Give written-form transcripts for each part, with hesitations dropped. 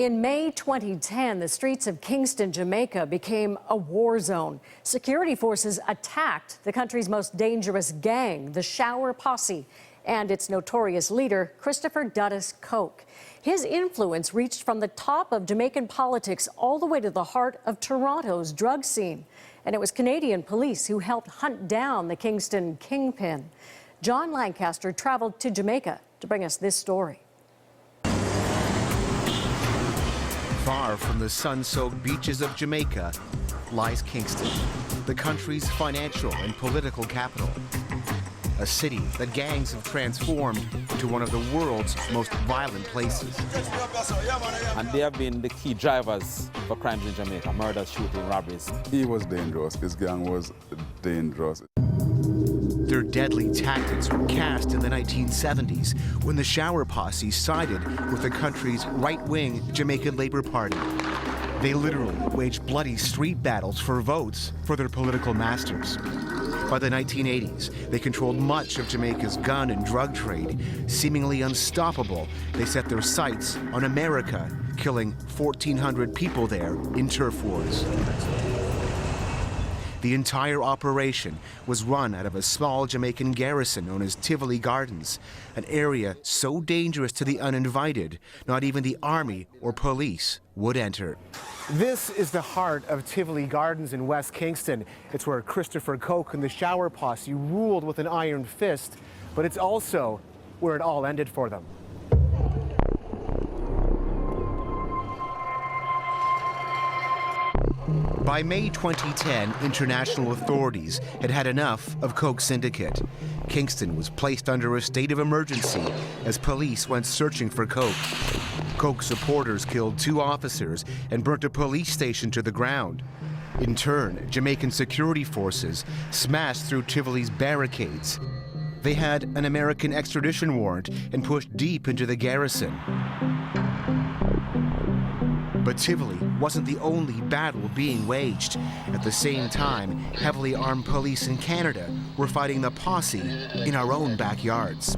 In May 2010, the streets of Kingston, Jamaica became a war zone. Security forces attacked the country's most dangerous gang, the Shower Posse, and its notorious leader, Christopher Dudus Coke. His influence reached from the top of Jamaican politics all the way to the heart of Toronto's drug scene. And it was Canadian police who helped hunt down the Kingston kingpin. John Lancaster traveled to Jamaica to bring us this story. Far from the sun-soaked beaches of Jamaica lies Kingston, the country's financial and political capital. A city that gangs have transformed into one of the world's most violent places. And they have been the key drivers for crimes in Jamaica, murders, shooting, robberies. He was dangerous. His gang was dangerous. Their deadly tactics were cast in the 1970s when the Shower Posse sided with the country's right-wing Jamaican Labour Party. They literally waged bloody street battles for votes for their political masters. By the 1980s, they controlled much of Jamaica's gun and drug trade. Seemingly unstoppable, they set their sights on America, killing 1,400 people there in turf wars. The entire operation was run out of a small Jamaican garrison known as Tivoli Gardens, an area so dangerous to the uninvited, not even the army or police would enter. This is the heart of Tivoli Gardens in West Kingston. It's where Christopher Coke and the Shower Posse ruled with an iron fist, but it's also where it all ended for them. By May 2010, international authorities had had enough of Coke's syndicate. Kingston was placed under a state of emergency as police went searching for Coke. Coke supporters killed 2 officers and burnt a police station to the ground. In turn, Jamaican security forces smashed through Tivoli's barricades. They had an American extradition warrant and pushed deep into the garrison. But Tivoli wasn't the only battle being waged. At the same time, heavily armed police in Canada were fighting the Posse in our own backyards.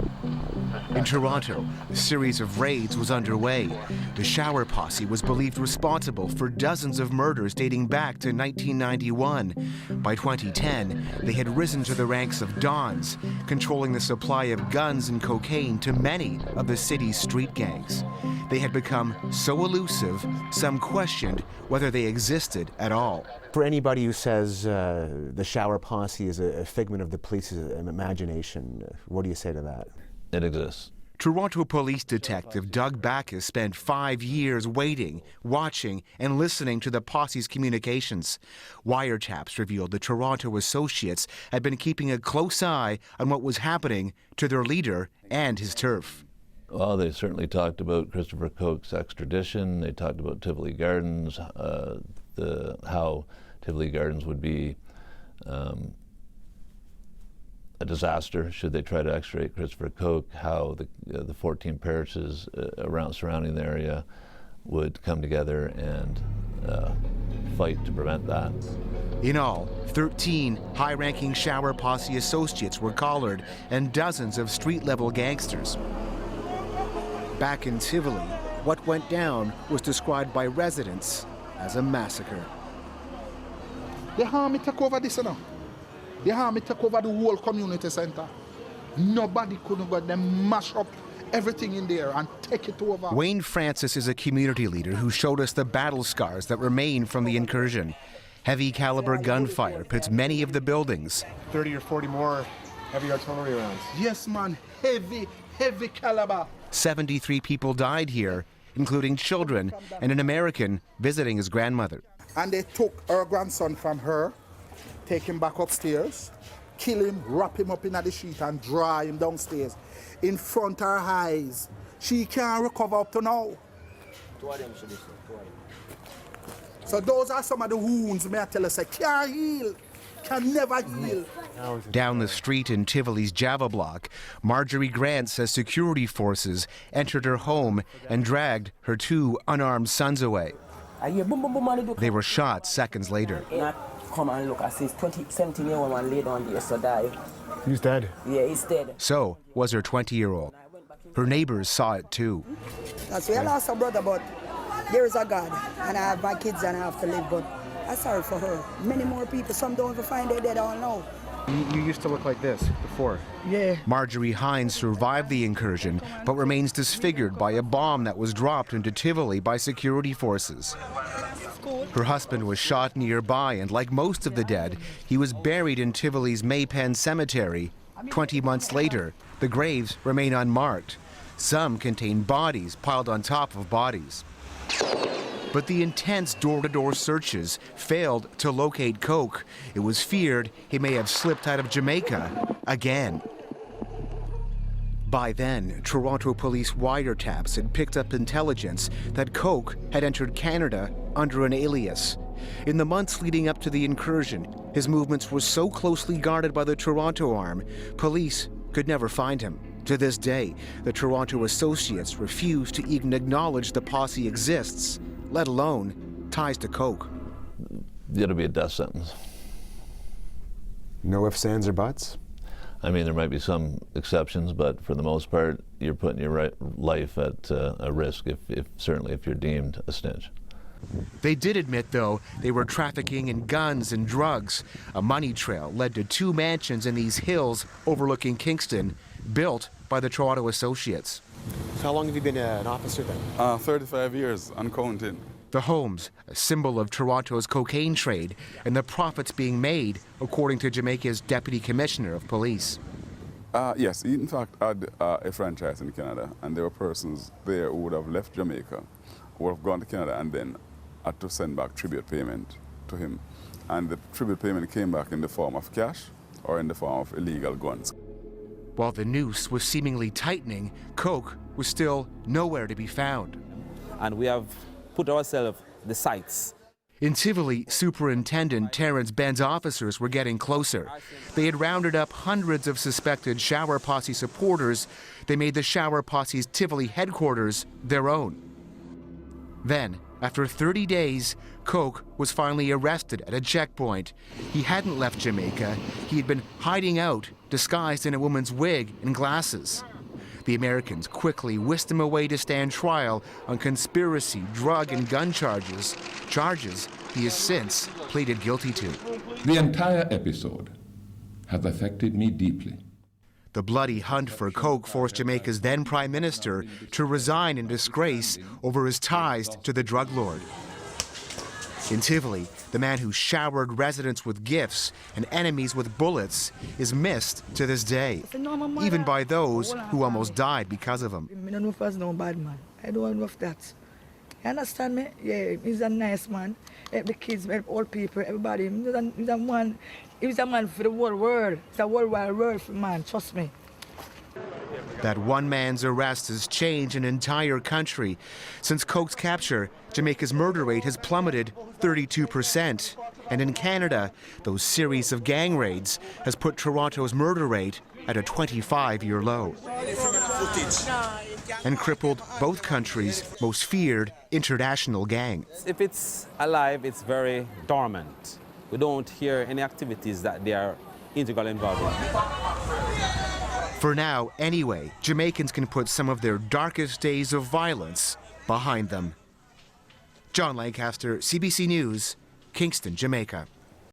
In Toronto, a series of raids was underway. The Shower Posse was believed responsible for dozens of murders dating back to 1991. By 2010, they had risen to the ranks of Dons, controlling the supply of guns and cocaine to many of the city's street gangs. They had become so elusive, some questioned whether they existed at all. For anybody who says the Shower Posse is a figment of the police's imagination, what do you say to that? It exists. Toronto police detective Doug Backus spent 5 years waiting, watching, and listening to the Posse's communications. Wiretaps revealed the Toronto associates had been keeping a close eye on what was happening to their leader and his turf. Well, they certainly talked about Christopher Coke's extradition. They talked about Tivoli Gardens, how Tivoli Gardens would be a disaster should they try to extradite Christopher Coke, how the 14 parishes surrounding the area would come together and fight to prevent that. In all, 13 high-ranking Shower Posse associates were collared and dozens of street-level gangsters. Back in Tivoli, what went down was described by residents as a massacre. The army took over this now. The army took over the whole community center. Nobody couldn't go. They mash up everything in there and take it over. Wayne Francis is a community leader who showed us the battle scars that remain from the incursion. Heavy caliber gunfire pits many of the buildings. 30 or 40 more heavy artillery rounds. Yes, man. Heavy caliber. 73 people died here, including children and an American visiting his grandmother. And they took her grandson from her, take him back upstairs, kill him, wrap him up in the sheet and dry him downstairs in front of her eyes. She can't recover up to now. So those are some of the wounds, may I tell us, can't heal, can never heal. Down the street in Tivoli's Java block, Marjorie Grant says security forces entered her home and dragged her 2 unarmed sons away. They were shot seconds later. Come and look, I see 17-year-old man laid on there, so die. He's dead? Yeah, he's dead. So was her 20-year-old. Her neighbors saw it too. That's why I lost a brother, but there is a God, and I have my kids and I have to live, but I'm sorry for her. Many more people, some don't even find their dead, I don't know. You used to look like this before. Yeah. Marjorie Hines survived the incursion, but remains disfigured by a bomb that was dropped into Tivoli by security forces. Her husband was shot nearby, and like most of the dead, he was buried in Tivoli's Maypen Cemetery. 20 months later, the graves remain unmarked. Some contain bodies piled on top of bodies. But the intense door-to-door searches failed to locate Coke. It was feared he may have slipped out of Jamaica again. By then, Toronto police wiretaps had picked up intelligence that Coke had entered Canada under an alias. In the months leading up to the incursion, his movements were so closely guarded by the Toronto arm, police could never find him. To this day, the Toronto associates refuse to even acknowledge the posse exists, let alone ties to Coke. It'll be a death sentence. No ifs, ands, or buts? I mean, there might be some exceptions, but for the most part, you're putting your life at a risk, certainly if you're deemed a snitch. They did admit, though, they were trafficking in guns and drugs. A money trail led to 2 mansions in these hills overlooking Kingston, built by the Toronto associates. So how long have you been an officer then? 35 years and counting. The homes, a symbol of Toronto's cocaine trade and the profits being made, according to Jamaica's Deputy Commissioner of Police. Yes, he in fact had a franchise in Canada, and there were persons there who would have left Jamaica, would have gone to Canada, and then had to send back tribute payment to him. And the tribute payment came back in the form of cash or in the form of illegal guns. While the noose was seemingly tightening, Coke was still nowhere to be found. And we have put ourselves the sights. In Tivoli, Superintendent Terrence Ben's officers were getting closer. They had rounded up hundreds of suspected Shower Posse supporters. They made the Shower Posse's Tivoli headquarters their own. Then, after 30 days, Coke was finally arrested at a checkpoint. He hadn't left Jamaica. He had been hiding out, disguised in a woman's wig and glasses. The Americans quickly whisked him away to stand trial on conspiracy, drug, and gun charges he has since pleaded guilty to. The entire episode has affected me deeply. The bloody hunt for Coke forced Jamaica's then Prime Minister to resign in disgrace over his ties to the drug lord. In Tivoli, the man who showered residents with gifts and enemies with bullets is missed to this day, even by those who almost died because of him. I don't know if he's no bad man. I don't know if that. You understand me? Yeah, he's a nice man. Help the kids, help all people, everybody. He's a man for the whole world. It's a worldwide world for man, trust me. That one man's arrest has changed an entire country. Since Coke's capture, Jamaica's murder rate has plummeted 32%. And in Canada, those series of gang raids has put Toronto's murder rate at a 25-year low. And crippled both countries' most feared international gang. If it's alive, it's very dormant. We don't hear any activities that they are integral involved in. For now, anyway, Jamaicans can put some of their darkest days of violence behind them. John Lancaster, CBC News, Kingston, Jamaica.